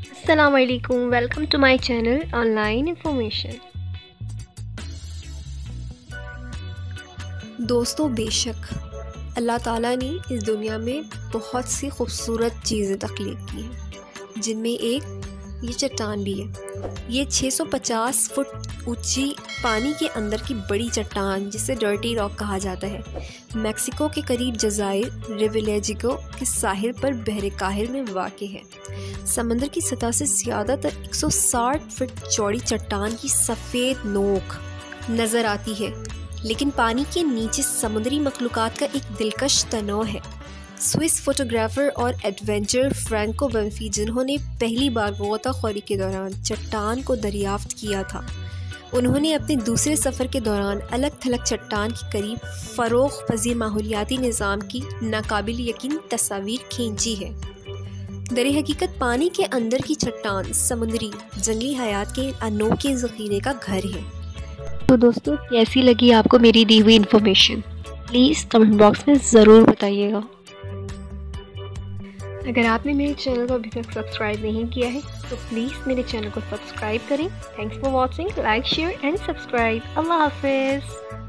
السلام علیکم، welcome to my channel online information. دوستوں، بے شک اللہ تعالیٰ نے اس دنیا میں بہت سی خوبصورت چیزیں تخلیق کی ہیں، جن میں ایک یہ چٹان بھی ہے۔ یہ 650 فٹ اونچی پانی کے اندر کی بڑی چٹان، جسے ڈرٹی راک کہا جاتا ہے، میکسیکو کے قریب جزائر ریویلیجیگو کے ساحل پر بحر کاہل میں واقع ہے۔ سمندر کی سطح سے زیادہ تر 160 فٹ چوڑی چٹان کی سفید نوک نظر آتی ہے، لیکن پانی کے نیچے سمندری مخلوقات کا ایک دلکش تنوع ہے۔ سوئس فوٹوگرافر اور ایڈونچر فرانکو بنفی، جنہوں نے پہلی بار غوطہ خوری کے دوران چٹان کو دریافت کیا تھا، انہوں نے اپنے دوسرے سفر کے دوران الگ تھلگ چٹان کے قریب فروغ پذیر ماحولیاتی نظام کی ناقابل یقین تصاویر کھینچی ہے۔ در حقیقت پانی کے اندر کی چٹان سمندری جنگلی حیات کے انوکھے ذخیرے کا گھر ہے۔ تو دوستو، کیسی لگی آپ کو میری دی ہوئی انفارمیشن؟ پلیز کمنٹ باکس میں ضرور بتائیے گا۔ اگر آپ نے میرے چینل کو ابھی تک سبسکرائب نہیں کیا ہے تو پلیز میرے چینل کو سبسکرائب کریں۔ Thanks for watching, like, share and subscribe. اللہ حافظ۔